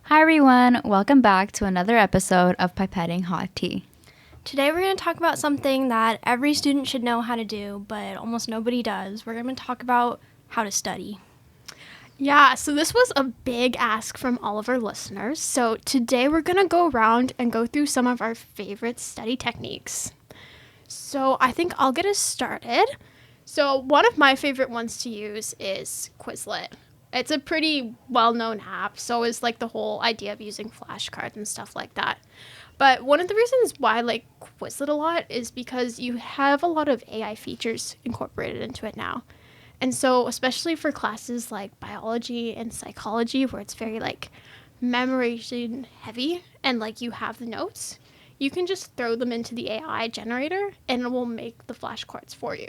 Hi everyone, welcome back to another episode of Pipetting Hot Tea. Today we're going to talk about something that every student should know how to do, but almost nobody does. We're going to talk about how to study. Yeah, so this was a big ask from all of our listeners. So today we're going to go around and go through some of our favorite study techniques. So I think I'll get us started. So one of my favorite ones to use is Quizlet. It's a pretty well-known app, so is like the whole idea of using flashcards and stuff like that. But one of the reasons why I like Quizlet a lot is because you have a lot of AI features incorporated into it now. And so especially for classes like biology and psychology where it's very like memorization heavy and like you have the notes, you can just throw them into the AI generator and it will make the flashcards for you.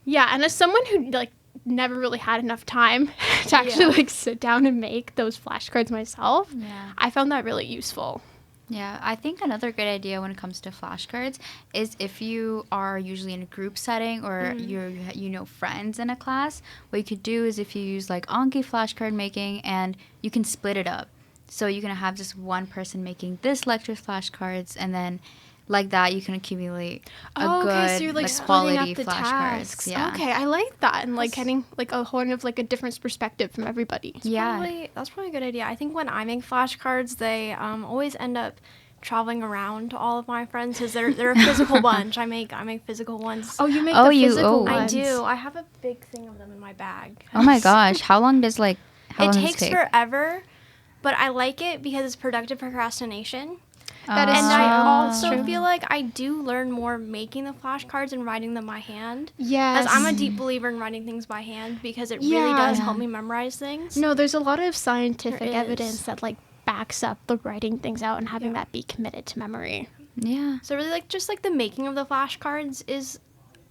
Yeah, and as someone who like never really had enough time to actually like sit down and make those flashcards myself, I found that really useful. Yeah, I think another good idea when it comes to flashcards is if you are usually in a group setting or you know friends in a class, what you could do is if you use like Anki flashcard making and you can split it up. So you can have just one person making this lecture flashcards and then like that you can accumulate So you're like quality splitting up the flashcards. tasks. Yeah. Okay, I like that, and like getting like a whole of like a different perspective from everybody. That's probably a good idea. I think when I make flashcards, they always end up traveling around to all of my friends because they're a physical bunch. I make physical ones. Oh, you make Oh, the you- physical oh. I ones. do. I have a big thing of them in my bag. Oh my gosh, how long does It this takes take? forever, but I like it because it's productive procrastination. That is And true. I also True. feel like I do learn more making the flashcards and writing them by hand. Yes. As I'm a deep believer in writing things by hand because it really does help me memorize things. No, there's a lot of scientific There is. evidence that like backs up the writing things out and having that be committed to memory. Yeah. So really just the making of the flashcards is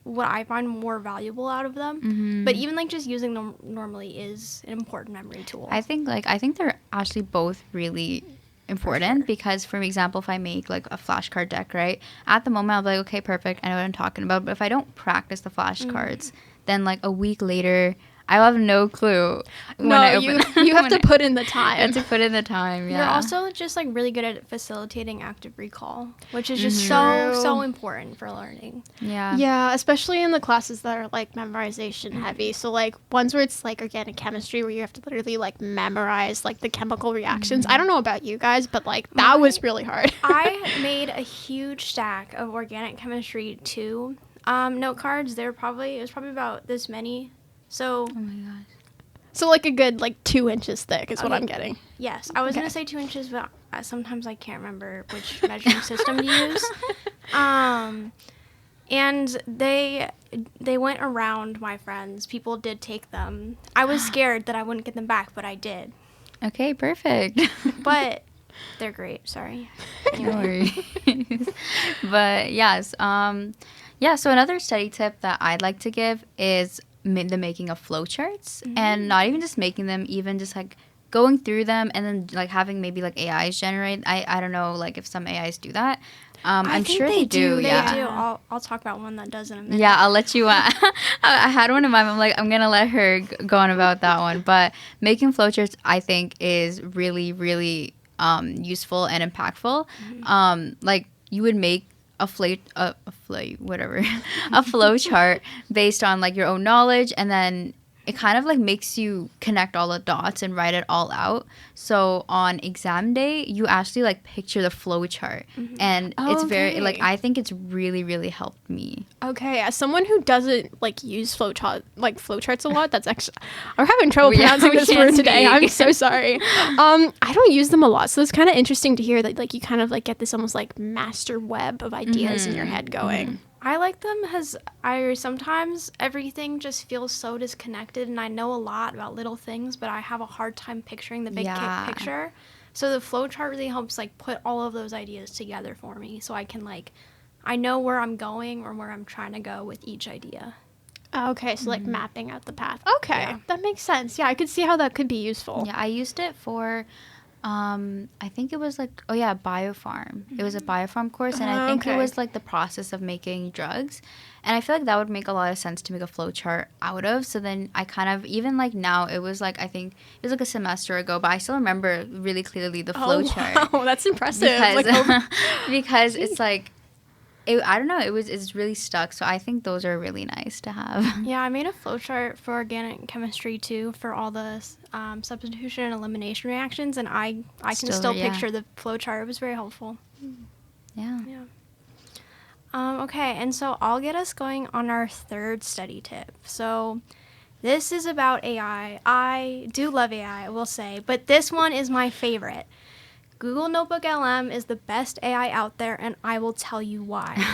what I find more valuable out of them. But even just using them normally is an important memory tool. I think they're actually both really important because, for example, if I make like a flashcard deck, right, at the moment I'll be like, okay, perfect, I know what I'm talking about. But if I don't practice the flashcards, then like a week later I'll have no clue. You have to put in the time. You have to put in the time. Yeah. You're also just really good at facilitating active recall, which is just so important for learning. Yeah. Yeah, especially in the classes that are like memorization heavy. So like ones where it's like organic chemistry where you have to literally like memorize like the chemical reactions. I don't know about you guys, but like that was really hard. I made a huge stack of organic chemistry 2 note cards. It was probably about this many. So Oh my gosh. So like a good like 2 inches thick is what I'm getting. yes, I was gonna say 2 inches, but sometimes I can't remember which measuring system to use. And they went around my friends. People did take them. I was scared that I wouldn't get them back, but I did. Okay, perfect. But they're great. Sorry. No worries. But yes, so another study tip that I'd like to give is the making of flowcharts, and not even just making them, even just like going through them and then like having maybe like AIs generate. I don't know like if some AIs do that. I'm sure they do. They Yeah. do. I'll talk about one that does in a minute. Yeah, I'll let you. I had one in mind. I'm like, I'm gonna let her go on about that one. But making flowcharts, I think, is really, really useful and impactful. Like you would make a flow chart based on like your own knowledge, and then it kind of like makes you connect all the dots and write it all out. So on exam day, you actually like picture the flow chart, and it's very like I think it's really, really helped me. Okay, as someone who doesn't like use flowcharts a lot, that's actually I'm having trouble pronouncing this word today. I'm so sorry. I don't use them a lot, so it's kind of interesting to hear that like you kind of like get this almost like master web of ideas in your head going. I like them because sometimes everything just feels so disconnected, and I know a lot about little things, but I have a hard time picturing the big picture. So the flowchart really helps like put all of those ideas together for me, so I can I know where I'm going or where I'm trying to go with each idea. Okay, so like mapping out the path. Okay, that makes sense. Yeah, I could see how that could be useful. Yeah, I used it for I think it was like, biofarm. It was a biofarm course, and I think it was like the process of making drugs. And I feel like that would make a lot of sense to make a flow chart out of. So then I kind of, even like now, it was like, I think it was like a semester ago, but I still remember really clearly the flow chart. Wow, that's impressive. Because, because it's like, I don't know, it's really stuck. So I think those are really nice to have. Yeah, I made a flowchart for organic chemistry too for all the substitution and elimination reactions, and I can still picture the flowchart. It was very helpful. Yeah. Okay, and so I'll get us going on our third study tip. So this is about AI. I do love AI, I will say, but this one is my favorite. Google Notebook LM is the best AI out there, and I will tell you why.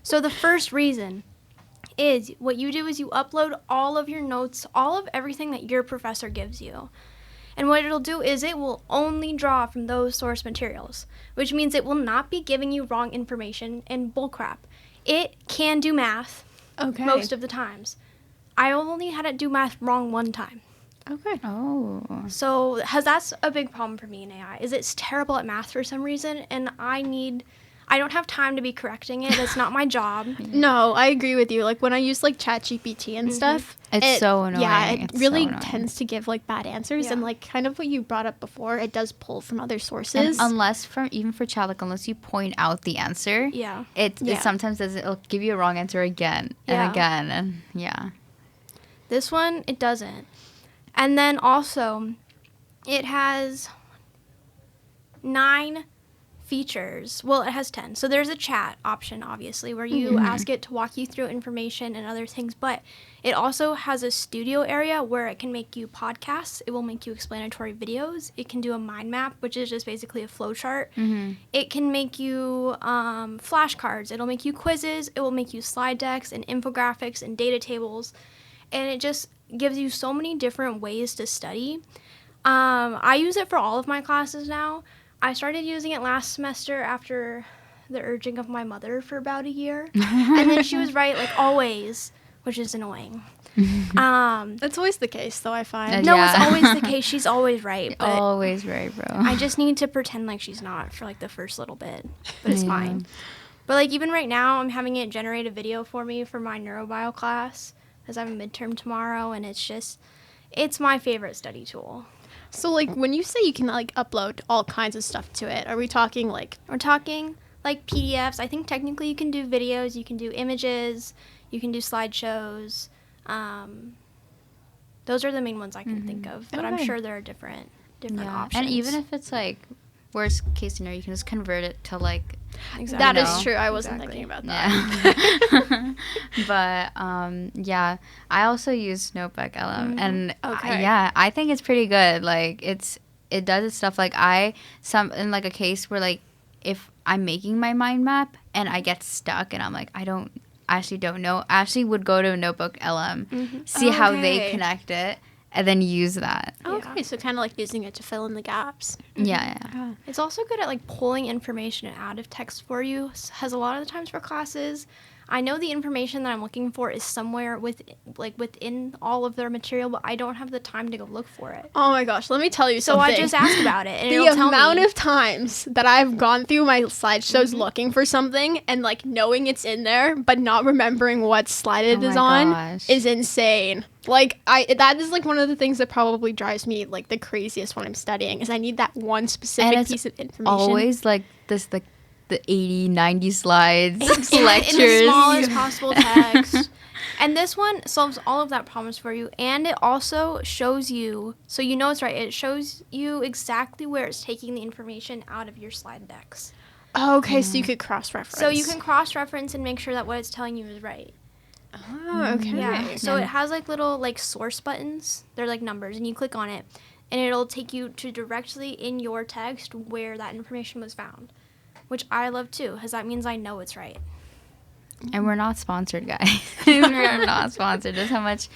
So the first reason is what you do is you upload all of your notes, all of everything that your professor gives you. And what it'll do is it will only draw from those source materials, which means it will not be giving you wrong information and bullcrap. It can do math most of the times. I only had it do math wrong one time. Okay. Oh. So that's a big problem for me in AI, is it's terrible at math for some reason, and I don't have time to be correcting it. It's not my job. No, I agree with you. Like when I use like ChatGPT and stuff, it's so annoying. Yeah, it it's really so tends to give like bad answers, Yeah. and like kind of what you brought up before, it does pull from other sources. And even for chat, like unless you point out the answer, it sometimes it'll give you a wrong answer again and again, and This one, it doesn't. And then also, it has 9 features. Well, it has 10. So there's a chat option, obviously, where you ask it to walk you through information and other things. But it also has a studio area where it can make you podcasts. It will make you explanatory videos. It can do a mind map, which is just basically a flow chart. It can make you flashcards. It'll make you quizzes. It will make you slide decks and infographics and data tables. And it just gives you so many different ways to study. I use it for all of my classes now. I started using it last semester after the urging of my mother for about a year. And then she was right, like always, which is annoying. That's always the case, though, I find. No, it's always the case. She's always right. But always right, bro. I just need to pretend like she's not for like the first little bit. But it's fine. But like even right now, I'm having it generate a video for me for my neurobio class, because I have a midterm tomorrow, and it's my favorite study tool. So, like, when you say you can, like, upload all kinds of stuff to it, are we talking, like... We're talking, like, PDFs. I think technically you can do videos, you can do images, you can do slideshows. Those are the main ones I can think of, but I'm sure there are different options. And even if it's, like, worst case scenario, you can just convert it to, like... Exactly. That is true. I wasn't thinking about that. Yeah. But I also use Notebook LM, and I think it's pretty good. Like it does its stuff. Like in like a case where like if I'm making my mind map and I get stuck and I'm like I actually don't know. Ashley would go to Notebook LM, see how they connect it, and then use that. Okay, so kind of like using it to fill in the gaps. Yeah. It's also good at like pulling information out of text for you. Has a lot of the times for classes, I know the information that I'm looking for is somewhere within all of their material, but I don't have the time to go look for it. Oh my gosh, let me tell you something. So I just ask about it, and the it'll tell me. The amount of times that I've gone through my slideshows looking for something and like knowing it's in there, but not remembering what slide it is on is insane. Like that is like one of the things that probably drives me like the craziest when I'm studying is I need that one specific piece of information. Always like this like the 80, 90 slides, lectures. In the smallest possible text. And this one solves all of that problems for you. And it also shows you, so you know it's right, it shows you exactly where it's taking the information out of your slide decks. Oh, okay, so you could cross-reference. So you can cross-reference and make sure that what it's telling you is right. Oh, okay. Yeah. So it has like little like source buttons. They're like numbers, and you click on it, and it'll take you to directly in your text where that information was found. Which I love too, because that means I know it's right. And we're not sponsored, guys. We're not sponsored. That's how much,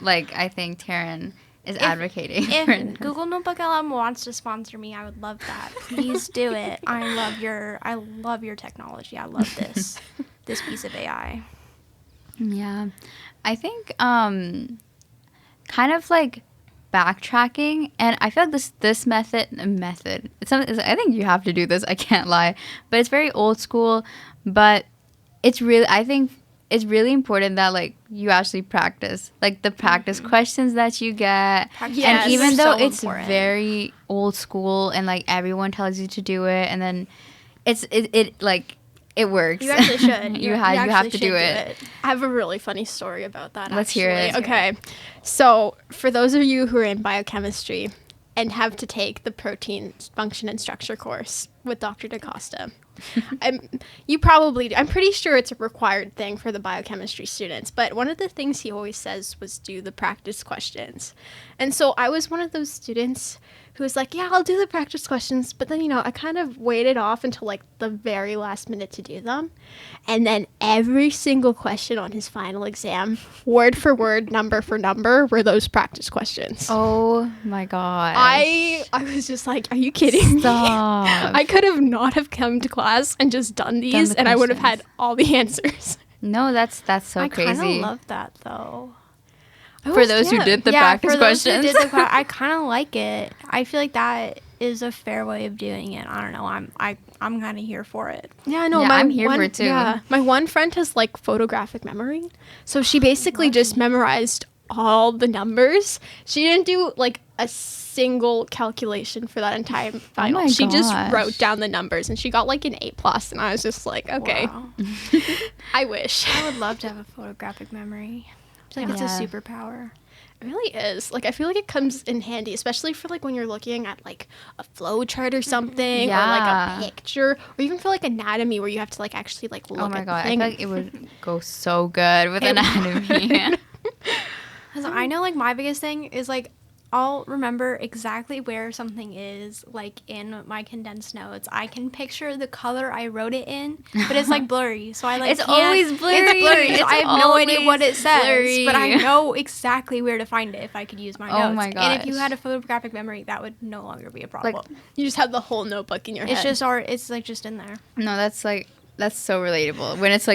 like, I think Taryn is advocating. If Google Notebook LM wants to sponsor me, I would love that. Please do it. I love your technology. I love this piece of AI. Yeah, I think kind of like backtracking, and I feel like this method it's something, I think you have to do this, I can't lie, but it's very old school, but it's really, I think it's really important that like you actually practice, like the practice questions that you get. Yes, and even though so it's important. very old school and like everyone tells you to do it, and then it like it works. You actually should. you have to do it. I have a really funny story about that. Let's hear it. Okay. So, for those of you who are in biochemistry and have to take the protein function and structure course with Dr. DaCosta, I'm pretty sure it's a required thing for the biochemistry students, but one of the things he always says was do the practice questions. And so I was one of those students who was like, yeah, I'll do the practice questions, but then, I kind of waited off until like the very last minute to do them. And then every single question on his final exam, word for word, number for number, were those practice questions. Oh my god. I was just like, are you kidding me? Stop. I could have not have come to class and just done these, and I would have had all the answers. No, that's so I crazy. kind of love that though. For those who did the practice for those questions. who did I kind of like it. I feel like that is a fair way of doing it. I don't know. I'm kind of here for it. Yeah, no, Yeah, I'm here for it too. Yeah, my one friend has like photographic memory, so she basically just memorized all the numbers. She didn't do like a single calculation for that entire final. my She just gosh. wrote down the numbers, and she got like an A+, and I was just like, okay, Wow. I wish. I would love to have a photographic memory. I feel like it's a superpower. It really is. Like, I feel like it comes in handy, especially for like when you're looking at like a flow chart or something, or Yeah. like a picture, or even for like anatomy where you have to like actually like look Oh my at god, the I thing. feel like it would go so good with anatomy. Because I know like my biggest thing is like I'll remember exactly where something is, like in my condensed notes. I can picture the color I wrote it in, but it's like blurry. So I like It's can't- always blurry. It's blurry. So It's I have no idea what it always says, blurry. but I know exactly where to find it if I could use my notes. Oh my And if you gosh. had a photographic memory, that would no longer be a problem. Like, You just have the whole notebook in your it's head. just art. It's like just in there. No, that's so relatable. When it's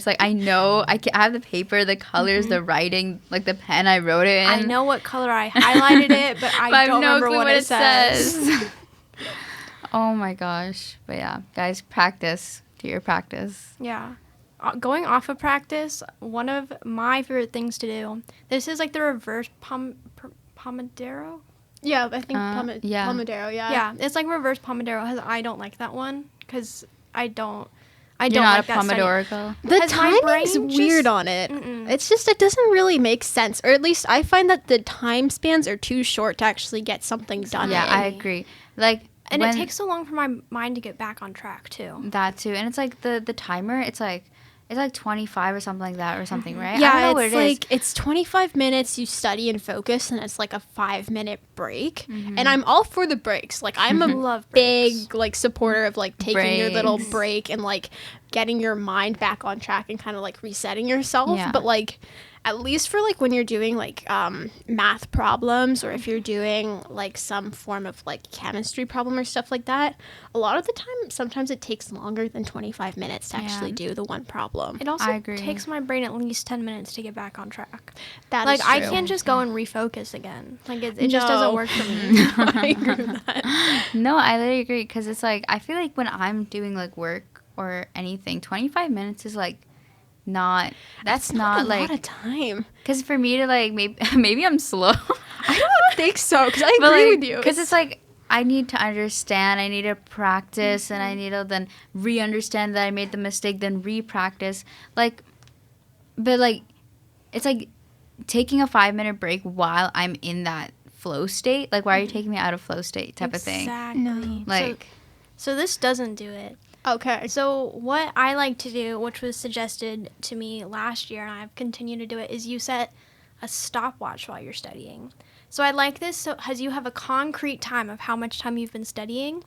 like I know I have the paper, the colors, the writing, like the pen I wrote it in. I know what color I highlighted it, but I don't no remember clue what it says. Oh my gosh. But yeah, guys, practice. Do your practice. Yeah. Going off of practice, one of my favorite things to do, this is like the reverse Pomodoro. Yeah, I think yeah. Pomodoro, yeah. Yeah, it's like reverse Pomodoro. I don't like that one because I don't You're don't not like a that study. Pomodoro girl? The Has my brain timing's weird just- on it. Mm-mm. It's just, it doesn't really make sense. Or at least I find that the time spans are too short to actually get something done. Yeah, in. I agree. Like, And when it takes so long for my mind to get back on track too. that too. And it's like the timer, it's like 25 or something like that or something, right? I Yeah, don't know what it's it is. like it's 25 minutes you study and focus, and it's like a 5-minute break. And I'm all for the breaks. Like I'm a Love breaks. big like supporter of like taking your little Breaks. break and like getting your mind back on track and kind of like resetting yourself. Yeah. But like at least for like when you're doing like math problems, or if you're doing like some form of like chemistry problem or stuff like that, a lot of the time sometimes it takes longer than 25 minutes to actually do the one problem. It also I agree. takes my brain at least 10 minutes to get back on track. That Like is I true. can't just go and refocus again. Like it just No. doesn't work for me. I agree with that. No, I literally agree, because it's like I feel like when I'm doing like work or anything, 25 minutes is like that's not a like, lot of time. because for me to like maybe I'm slow. I don't think so, because I agree with you. Because it's like I need to understand, I need to practice, and I need to then re-understand that I made the mistake, then re-practice. Like, but like, it's like taking a 5-minute break while I'm in that flow state. Like, why are you taking me out of flow state type of thing? Exactly. No. Like, So this doesn't do it. Okay. So what I like to do, which was suggested to me last year, and I've continued to do it, is you set a stopwatch while you're studying. So I like this so as you have a concrete time of how much time you've been studying.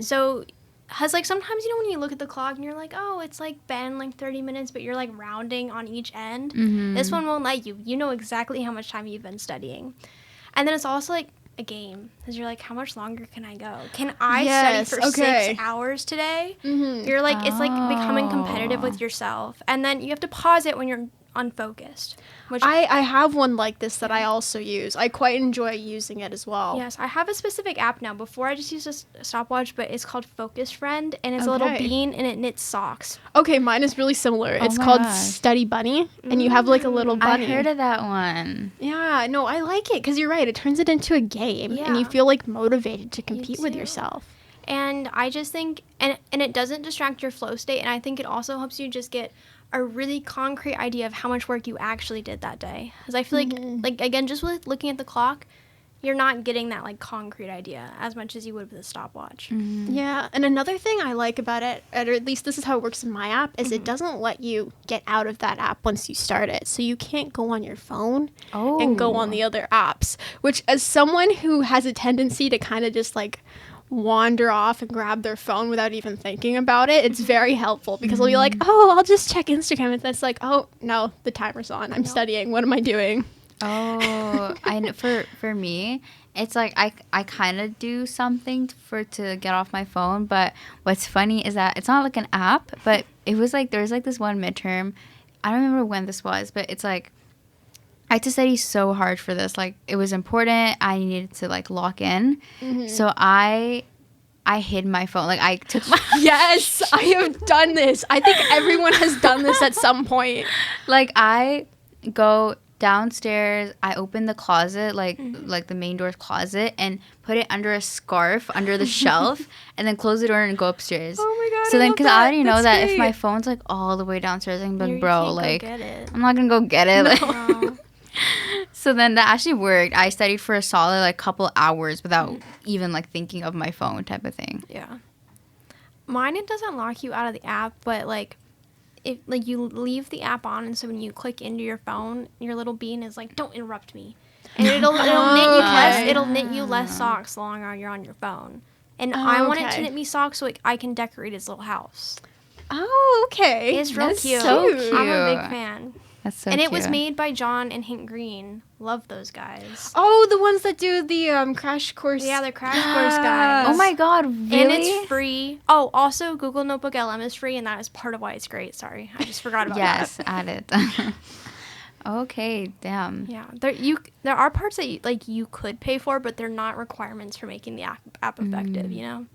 So has like sometimes, you know, when you look at the clock and you're like, oh, it's like been like 30 minutes, but you're like rounding on each end. This one won't let you. You know exactly how much time you've been studying. And then it's also like a game, because you're like, how much longer can I go? Can I Yes, study for okay. 6 hours today? Mm-hmm. You're like, it's like becoming competitive with yourself. And then you have to pause it when you're unfocused. Which I have one like this that I also use. I quite enjoy using it as well. Yes, I have a specific app now. Before I just used a stopwatch, but it's called Focus Friend, and it's a little bean, and it knits socks. Okay, mine is really similar. Oh It's my called gosh. Study Bunny, and you have like a little bunny. I heard of that one. Yeah, no, I like it because you're right. It turns it into a game, and you Yeah. feel like motivated to compete with too. yourself. And I just think, and it doesn't distract your flow state, and I think it also helps you just get a really concrete idea of how much work you actually did that day. Because I feel like again, just with looking at the clock, you're not getting that like concrete idea as much as you would with a stopwatch. Yeah, and another thing I like about it, or at least this is how it works in my app, is it doesn't let you get out of that app once you start it. So you can't go on your phone and go on the other apps, which as someone who has a tendency to kind of just like wander off and grab their phone without even thinking about it, it's very helpful because they'll be like, oh, I'll just check Instagram, and it's like, oh no, the timer's on, I'm studying, what am I doing? Oh, I know. For me, it's like I kind of do something to get off my phone. But what's funny is that it's not like an app, but it was like there's like this one midterm. I don't remember when this was, but it's like I had to study so hard for this. Like it was important. I needed to like lock in. So I hid my phone. Like I took my Yes, I have done this. I think everyone has done this at some point. like I go downstairs, I open the closet, like the main door's closet, and put it under a scarf under the shelf, and then close the door and go upstairs. Oh my god! So then, because I already know That's that if great. my phone's like all the way downstairs, I'm You like, bro, can't like go get it. I'm not gonna go get it. Like, No. so then that actually worked. I studied for a solid like couple hours without even like thinking of my phone, type of thing. Yeah. Mine, it doesn't lock you out of the app, but like if like you leave the app on, and so when you click into your phone, your little bean is like, don't interrupt me. And it'll knit you less socks the longer you're on your phone. And I want it to knit me socks so like I can decorate his little house. Oh, okay. It's real That's cute. so I'm a big cute. fan. That's so And cute. it was made by John and Hint Green. Love those guys. Oh, the ones that do the crash course. Yeah, they're Crash Course guys. Oh my god, really? And it's free. Oh, also Google Notebook LM is free, and that is part of why it's great. Sorry, I just forgot about Yes, that. add it. Okay, damn. Yeah, there are parts that you could pay for, but they're not requirements for making the app effective. You know,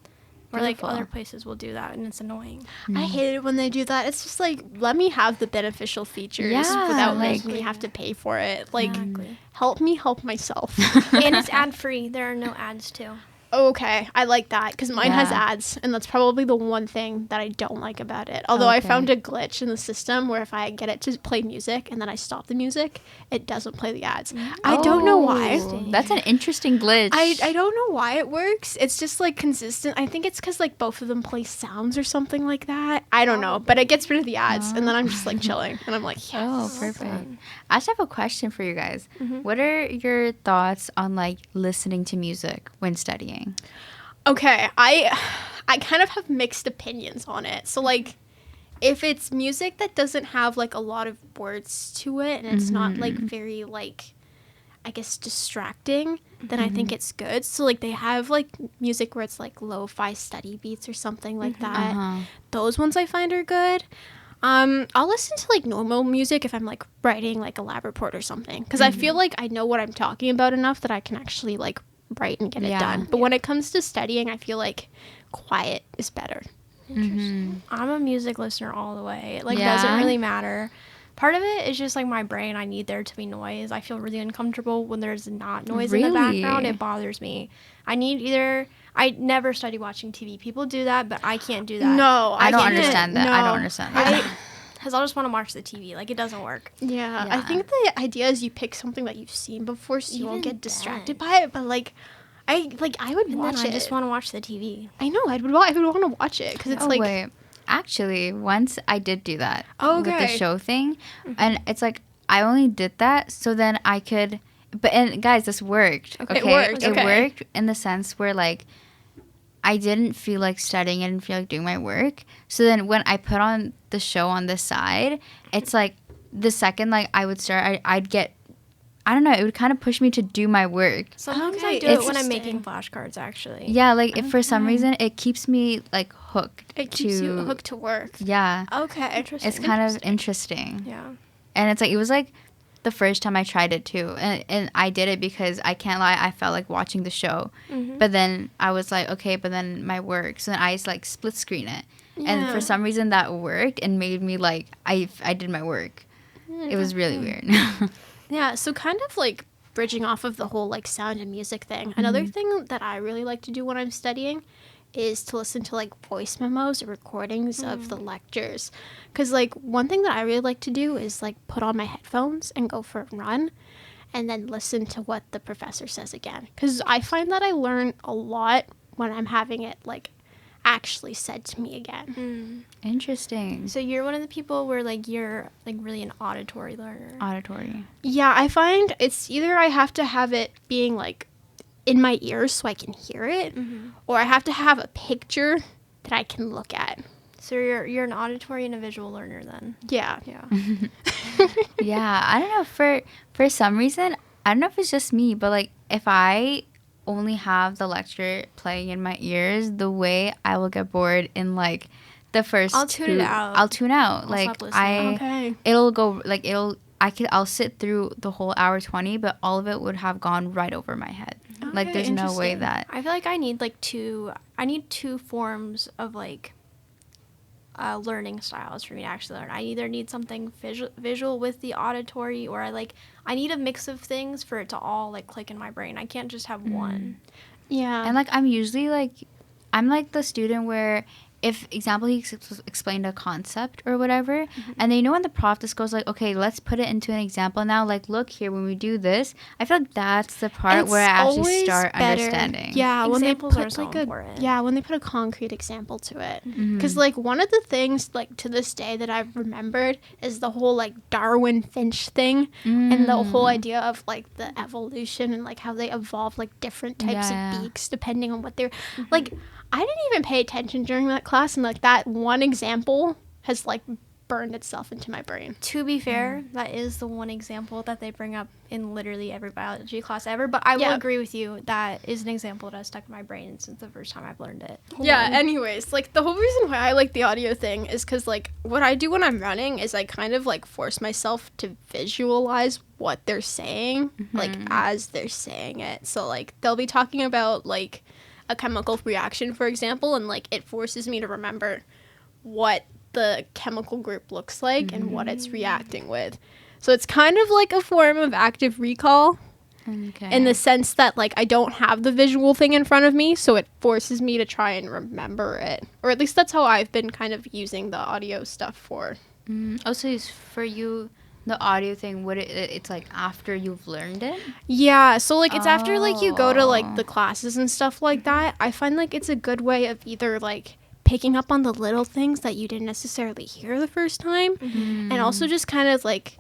or like Beautiful. other places will do that, and it's annoying. I hate it when they do that. It's just like, let me have the beneficial features Yeah, without like- making me have to pay for it. Like, Exactly. help me help myself. And it's ad free. There are no ads too. Okay, I like that because mine has Yeah. ads, and that's probably the one thing that I don't like about it. Although I Okay. found a glitch in the system where if I get it to play music and then I stop the music, it doesn't play the ads. I don't know why. Oh, that's an interesting glitch. I don't know why it works. It's just like consistent. I think it's because like both of them play sounds or something like that. I don't know, but it gets rid of the ads, and then I'm just like chilling, and I'm like, yes. Oh, perfect. I just have a question for you guys. Mm-hmm. What are your thoughts on like listening to music when studying? Okay, I kind of have mixed opinions on it. So like if it's music that doesn't have like a lot of words to it and it's not like very like I guess distracting, then I think it's good. So like they have like music where it's like lo-fi study beats or something like that. Uh-huh. Those ones I find are good. I'll listen to like normal music if I'm like writing like a lab report or something because I feel like I know what I'm talking about enough that I can actually like write and get it Yeah. done. But when it comes to studying, I feel like quiet is better. I'm a music listener all the way. It like Yeah. doesn't really matter. Part of it is just like my brain. I need there to be noise. I feel really uncomfortable when there's not noise in the Really? background. It bothers me. I need either. I never study watching TV. People do that, but I can't do that. No, I don't can't. understand that. I No. don't understand that. Because I'll just want to watch the TV. Like it doesn't work. Yeah, I Yeah. think the idea is you pick something that you've seen before so you won't Even get distracted then. by it. But like, I would And watch then I it. just want to watch the TV. I know I would want to watch it because it's Oh, like wait. Actually, once I did do that Oh, with the okay. show thing, and it's like I only did that so then I could. But and guys, this worked. Okay, It worked, It okay. worked in the sense where like I didn't feel like studying. I didn't feel like doing my work. So then when I put on the show on the side, it's like the second like I would start, I'd get. I don't know. It would kind of push me to do my work. Sometimes Okay, I do it when I'm interesting. making flashcards. Actually. Yeah, like if for some reason it keeps me like hooked. it keeps to, you hooked to work. Yeah, Okay, Interesting. it's kind of interesting. Yeah. And it's like, it was like the first time I tried it too. And I did it because I can't lie, I felt like watching the show. But then I was like, okay, but then my work. So then I just like split screen it. Yeah. And for some reason that worked and made me like, I did my work. It was really weird. Yeah, so kind of like bridging off of the whole like sound and music thing. Another thing that I really like to do when I'm studying is to listen to like voice memos or recordings of the lectures. Because like one thing that I really like to do is like put on my headphones and go for a run and then listen to what the professor says again. Because I find that I learn a lot when I'm having it like actually said to me again. Interesting. So you're one of the people where like you're like really an auditory learner. Auditory. Yeah, I find it's either I have to have it being like in my ears so I can hear it, or I have to have a picture that I can look at. So you're an auditory and a visual learner then. Yeah. Yeah, I don't know, for some reason, I don't know if it's just me, but like if I only have the lecture playing in my ears, the way I will get bored in like the first I'll tune out. I'll tune out. I'll like stop listening. Okay. It'll go like I'll sit through the whole hour 20, but all of it would have gone right over my head. Like there's no way interesting. that I feel like I need two forms of like learning styles for me to actually learn. I either need something visual with the auditory, or I need a mix of things for it to all like click in my brain. I can't just have one. Yeah. And like I'm usually like I'm like the student where if example he explained a concept or whatever, and then when the prof just goes like, okay, let's put it into an example now, like look here when we do this, I feel like that's the part It's where I actually always start better. understanding. Yeah, Examples when they are put so like important. when they put a concrete example to it, because like one of the things like to this day that I've remembered is the whole like Darwin Finch thing and the whole idea of like the evolution and like how they evolve like different types of beaks depending on what they're like. I didn't even pay attention during that class, and like that one example has like burned itself into my brain. To be fair, that is the one example that they bring up in literally every biology class ever, but I will agree with you, that is an example that has stuck in my brain since the first time I've learned it. Anyways, like the whole reason why I like the audio thing is because like what I do when I'm running is I kind of like force myself to visualize what they're saying like as they're saying it. So like they'll be talking about like a chemical reaction, for example, and like it forces me to remember what the chemical group looks like and what it's reacting with. So it's kind of like a form of active recall in the sense that like I don't have the visual thing in front of me, so it forces me to try and remember it. Or at least that's how I've been kind of using the audio stuff for. Also, is for you the audio thing, would it's like after you've learned it? Yeah, so like it's after like you go to like the classes and stuff like that. I find like it's a good way of either like picking up on the little things that you didn't necessarily hear the first time, and also just kind of like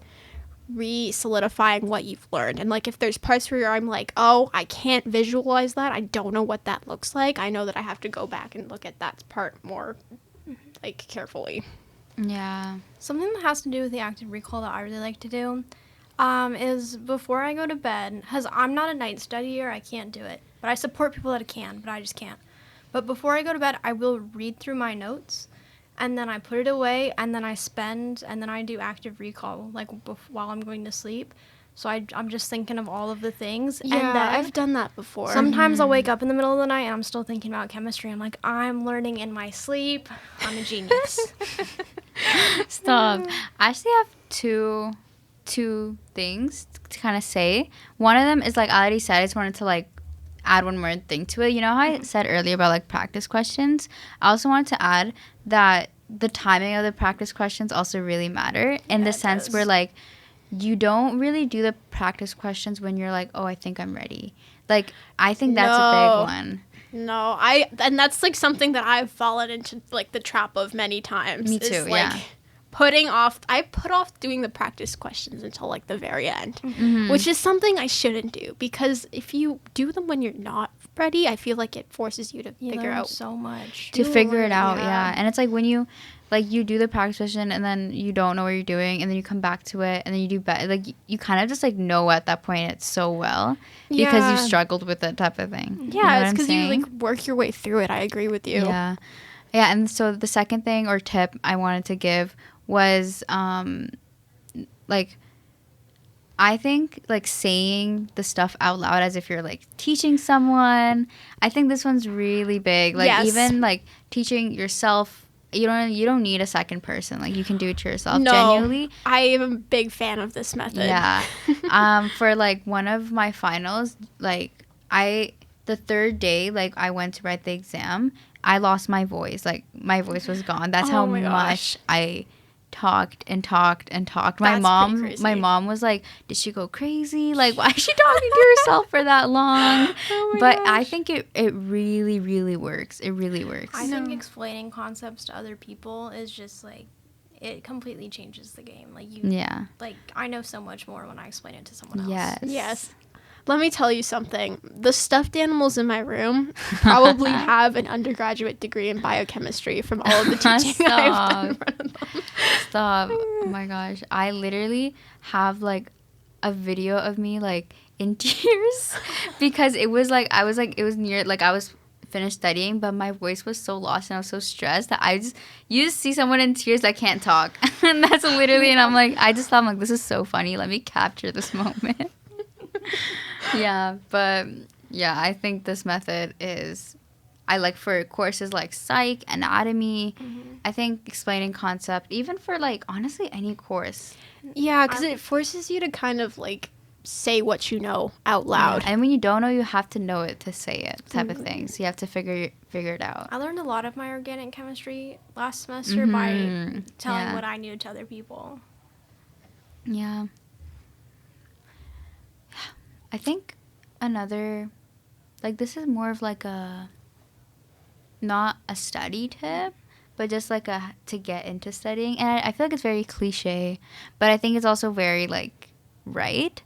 re-solidifying what you've learned. And like if there's parts where I'm like, oh, I can't visualize that, I don't know what that looks like, I know that I have to go back and look at that part more like carefully. Yeah. Something that has to do with the active recall that I really like to do is before I go to bed, because I'm not a night studier, I can't do it, but I support people that can, but I just can't. But before I go to bed, I will read through my notes, and then I put it away, and then I do active recall, like while I'm going to sleep. So I'm just thinking of all of the things. Yeah, and then I've done that before. Sometimes I'll wake up in the middle of the night, and I'm still thinking about chemistry. I'm like, I'm learning in my sleep. I'm a genius. Stop. I actually have two things to kind of say. One of them is like I already said, I just wanted to like add one more thing to it. You know how I said earlier about like practice questions? I also wanted to add that the timing of the practice questions also really matter in the sense where like you don't really do the practice questions when you're like, oh, I think I'm ready. Like I think that's a big one. No, and that's like something that I've fallen into like the trap of many times. Me too, is, like, I put off doing the practice questions until like the very end, which is something I shouldn't do, because if you do them when you're not ready, I feel like it forces you to figure out so much. To figure it out, yeah. And it's like when you you do the practice question and then you don't know what you're doing and then you come back to it and then you do better. Like you kind of just like know at that point it's so well because you struggled with that type of thing. Yeah, it's because you like work your way through it. I agree with you. Yeah. And so the second thing or tip I wanted to give was like, I think, like, saying the stuff out loud as if you're, like, teaching someone, I think this one's really big. Like, Yes. even, like, teaching yourself, you don't need a second person. Like, you can do it to yourself, No, genuinely. I am a big fan of this method. Yeah. For, like, one of my finals, like, the third day, like, I went to write the exam, I lost my voice. Like, my voice was gone. That's how my much gosh. I talked and talked and talked. That's pretty crazy. My mom was like, did she go crazy? Like, why is she talking to herself for that long? Oh my But gosh. I think it really, really works. It really works. I think explaining concepts to other people is just like, it completely changes the game. Like like I know so much more when I explain it to someone else. Yes. Let me tell you something. The stuffed animals in my room probably have an undergraduate degree in biochemistry from all of the teaching I've done in front of them. Stop. Oh my gosh. I literally have like a video of me like in tears because it was like, it was near, like I was finished studying, but my voice was so lost and I was so stressed that you just see someone in tears that can't talk. And that's literally, and I'm like, I just thought, I'm like, this is so funny. Let me capture this moment. Yeah, but yeah, I think this method I like for courses like psych, anatomy. I think explaining concept, even for like honestly any course. Yeah, because it forces you to kind of like say what you know out loud. Yeah. And when you don't know, you have to know it to say it, type of thing. So you have to figure it out. I learned a lot of my organic chemistry last semester by telling what I knew to other people. Yeah. I think another, like, this is more of like not a study tip, but just like to get into studying. And I feel like it's very cliche, but I think it's also very like right.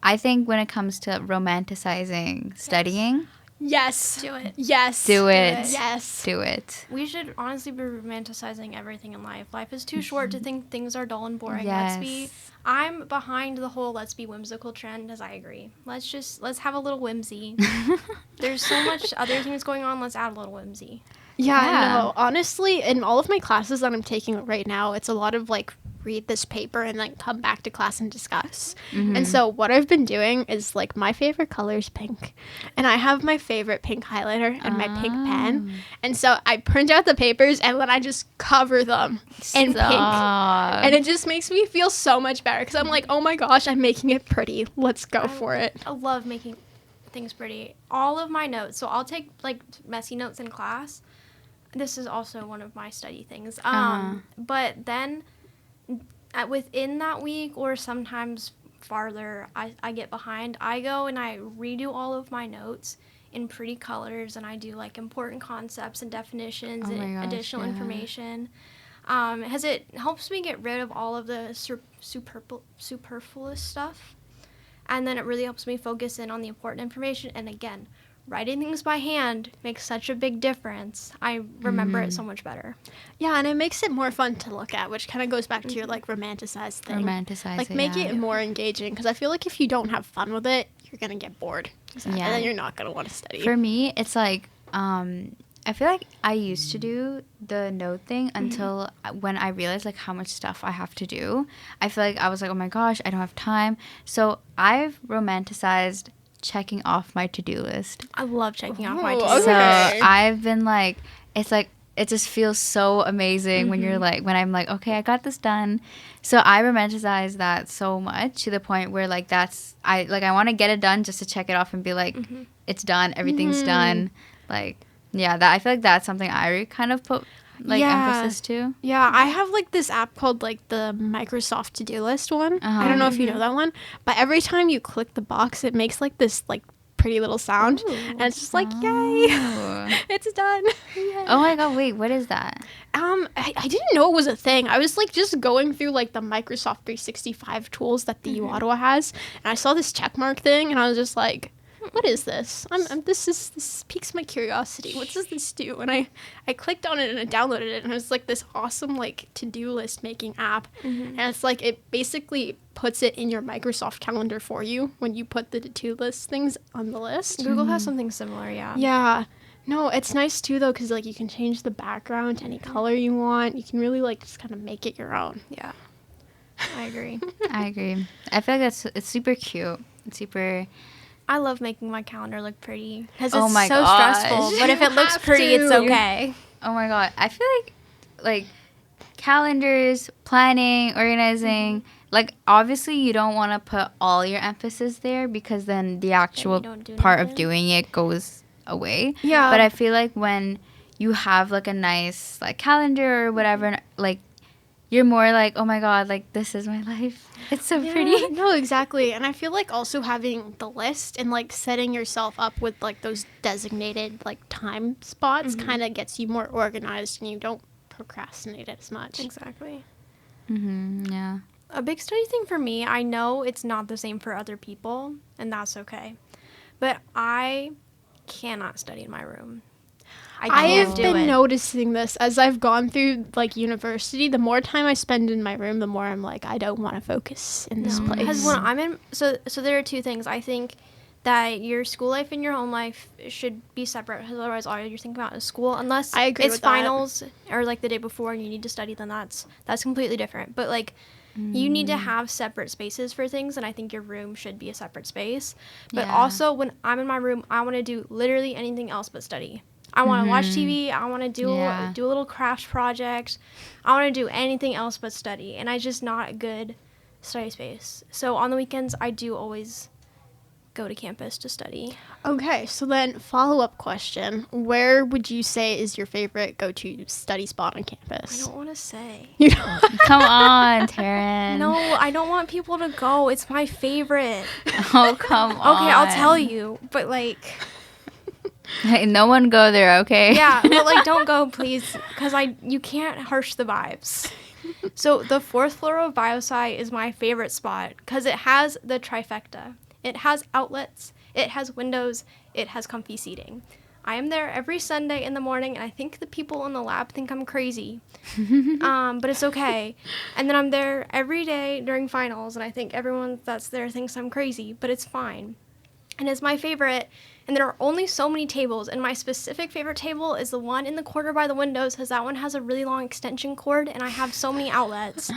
I think when it comes to romanticizing studying, Yes. Do it. Yes. do it. Yes. Do it. We should honestly be romanticizing everything in life. Life is too short to think things are dull and boring. Yes. I'm behind the whole let's be whimsical trend, as I agree. Let's have a little whimsy. There's so much other things going on. Let's add a little whimsy. Yeah, no, honestly, in all of my classes that I'm taking right now, it's a lot of like read this paper and then come back to class and discuss. And so what I've been doing is like my favorite color is pink. And I have my favorite pink highlighter and my pink pen. And so I print out the papers and then I just cover them in pink. And it just makes me feel so much better because I'm like, oh my gosh, I'm making it pretty. Let's go for it. I love making things pretty. All of my notes, so I'll take like messy notes in class. This is also one of my study things. But then within that week or sometimes farther, I get behind. I go and I redo all of my notes in pretty colors and I do like important concepts and definitions and additional information. As it helps me get rid of all of the superfluous stuff. And then it really helps me focus in on the important information. And again, writing things by hand makes such a big difference. I remember it so much better. Yeah, and it makes it more fun to look at, which kind of goes back to your like romanticized thing. Romanticize like make it more engaging because I feel like if you don't have fun with it, you're gonna get bored. And then you're not gonna want to study. For me, it's like I feel like I used to do the note thing until when I realized like how much stuff I have to do. I feel like I was like, oh my gosh, I don't have time. So I've romanticized checking off my to-do list. I love checking off my to-do Okay. list. So I've been like, it's like, it just feels so amazing when you're like, when I'm like, okay, I got this done. So I romanticize that so much to the point where like I want to get it done just to check it off and be like, it's done, everything's done. Like, yeah, I feel like that's something I kind of put like emphasis to. Yeah, I have like this app called like the Microsoft to-do list one. I don't know if you know that one, but every time you click the box, it makes like this like pretty little sound, and it's just like, yay, it's done. Oh my god, wait, what is that? I didn't know it was a thing. I was like just going through like the Microsoft 365 tools that the U Ottawa has, and I saw this checkmark thing, and I was just like, what is this? This piques my curiosity. What does this do? And I clicked on it and I downloaded it, and it was like this awesome like to-do list making app. And it's like it basically puts it in your Microsoft calendar for you when you put the to-do list things on the list. Google has something similar, yeah. Yeah. No, it's nice too though because like you can change the background to any color you want. You can really like just kind of make it your own. Yeah. I agree. I agree. I feel like it's super cute. It's super. I love making my calendar look pretty because Oh it's my so gosh. stressful. But if it looks pretty, it's okay. Oh my god. I feel like calendars, planning, organizing. Like obviously you don't want to put all your emphasis there because then the actual part of doing it goes away. Yeah. But I feel like when you have like a nice like calendar or whatever, like you're more like, oh my god, like this is my life. It's so pretty. No, exactly. And I feel like also having the list and like setting yourself up with like those designated like time spots kind of gets you more organized and you don't procrastinate as much. Exactly. Yeah. A big study thing for me, I know it's not the same for other people, and that's okay. But I cannot study in my room. I have been noticing this as I've gone through like university. The more time I spend in my room, the more I'm like, I don't want to focus in this place. Because when I'm in, so there are two things. I think that your school life and your home life should be separate, because otherwise all you're thinking about is school. Unless I agree it's with finals or like the day before and you need to study, then that's completely different. But like you need to have separate spaces for things, and I think your room should be a separate space. But also when I'm in my room, I want to do literally anything else but study. I want to watch TV. I want to do a little craft project. I want to do anything else but study, and I just not a good study space. So on the weekends, I do always go to campus to study. Okay, so then follow-up question. Where would you say is your favorite go-to study spot on campus? I don't want to say. You know? Come on, Taryn. No, I don't want people to go. It's my favorite. Oh, come on. Okay, I'll tell you, but like... Hey, no one go there, okay? Yeah, but like don't go, please, because you can't harsh the vibes. So the 4th floor of Biosci is my favorite spot because it has the trifecta. It has outlets, it has windows, it has comfy seating. I am there every Sunday in the morning, and I think the people in the lab think I'm crazy, but it's okay. And then I'm there every day during finals, and I think everyone that's there thinks I'm crazy, but it's fine. And it's my favorite, and there are only so many tables, and my specific favorite table is the one in the corner by the windows, because that one has a really long extension cord, and I have so many outlets.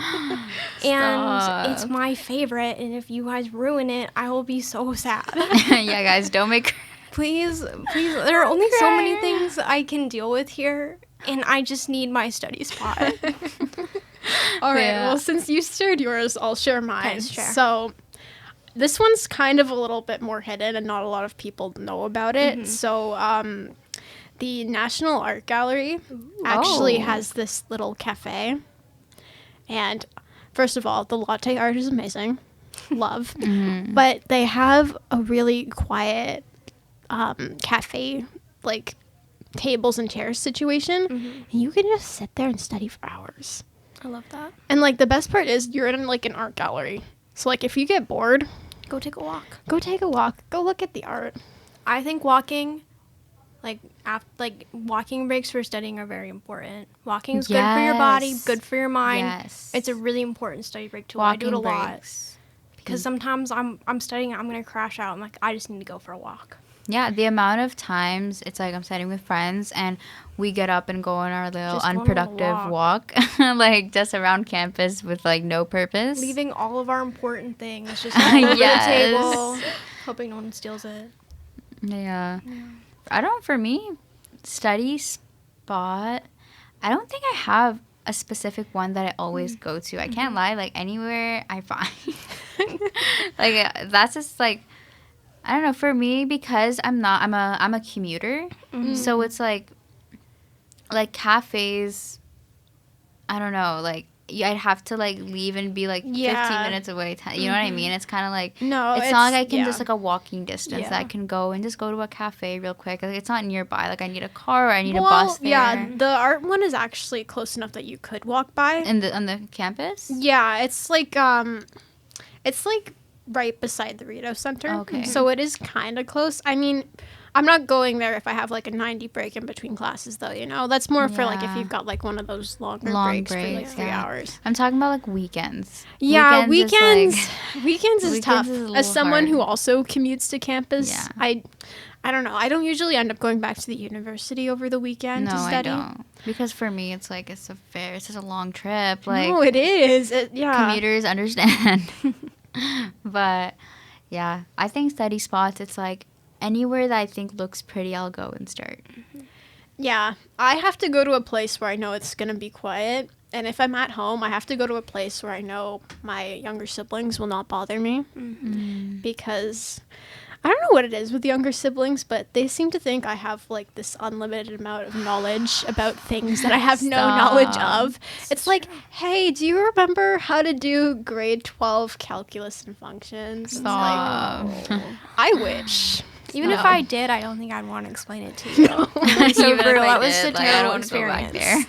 And it's my favorite, and if you guys ruin it, I will be so sad. Yeah, guys, don't make... Please, there are only so many things I can deal with here, and I just need my study spot. All right, well, since you shared yours, I'll share mine. Okay, share. So... this one's kind of a little bit more hidden and not a lot of people know about it. So the National Art Gallery actually has this little cafe. And first of all, the latte art is amazing. Love. But they have a really quiet cafe, like tables and chairs situation. And you can just sit there and study for hours. I love that. And like the best part is you're in like an art gallery. So like if you get bored, go take a walk. Go take a walk. Go look at the art. I think walking, walking breaks for studying are very important. Walking is good for your body, good for your mind. Yes. It's a really important study break tool. Walking I do it a lot. breaks. Because sometimes I'm studying, I'm going to crash out. I'm like, I just need to go for a walk. Yeah, the amount of times it's like I'm studying with friends and we get up and go on our little Just unproductive walk, like just around campus with like no purpose. Leaving all of our important things just all over the table, hoping no one steals it. Yeah. For me, study spot, I don't think I have a specific one that I always go to. I can't lie, like anywhere I find. Like that's just like, I don't know, for me, because I'm a commuter, so it's like cafes, I don't know, like I'd have to like leave and be like 15 minutes away, you know what I mean? It's kind of like, no, it's not like I can just like a walking distance that I can go and just go to a cafe real quick. Like it's not nearby, like I need a car or I need a bus there. Yeah, the art one is actually close enough that you could walk by. On the campus? Yeah, it's like right beside the Rito Center. Okay. So it is kind of close. I mean, I'm not going there if I have like a 90 break in between classes, though, you know? That's more for like if Yeah. you've got like one of those Long breaks for like breaks, 3 yeah. hours. I'm talking about like weekends. Yeah, weekends weekends is tough. is a little As someone who hard. also commutes to campus, Yeah. I don't know. I don't usually end up going back to the university over the weekend to No, I study. don't. Because for me, it's like it's such a long trip. Like No, it is. Yeah. commuters understand. But yeah, I think study spots. It's like anywhere that I think looks pretty, I'll go and start. Yeah, I have to go to a place where I know it's going to be quiet. And if I'm at home, I have to go to a place where I know my younger siblings will not bother me. Because I don't know what it is with younger siblings, but they seem to think I have like this unlimited amount of knowledge about things that I have no knowledge of. It's like, hey, do you remember how to do grade 12 calculus and functions? It's like, oh, I wish. Even if I did, I don't think I'd want to explain it to you. So Even if brutal. I That was did, a like, I terrible don't wanna go back experience.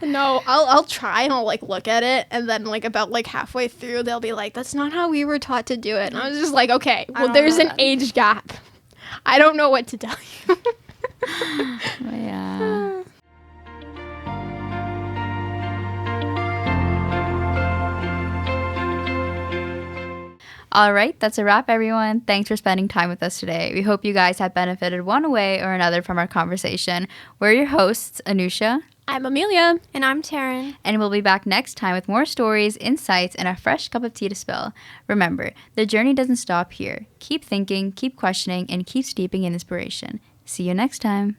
there. No, I'll try and I'll like look at it, and then like about like halfway through they'll be like, that's not how we were taught to do it. And I was just like, okay, well don't there's know an that. age gap. I don't know what to tell you. Yeah. All right, that's a wrap, everyone. Thanks for spending time with us today. We hope you guys have benefited one way or another from our conversation. We're your hosts, Anoosha. I'm Amelia. And I'm Taryn. And we'll be back next time with more stories, insights, and a fresh cup of tea to spill. Remember, the journey doesn't stop here. Keep thinking, keep questioning, and keep steeping in inspiration. See you next time.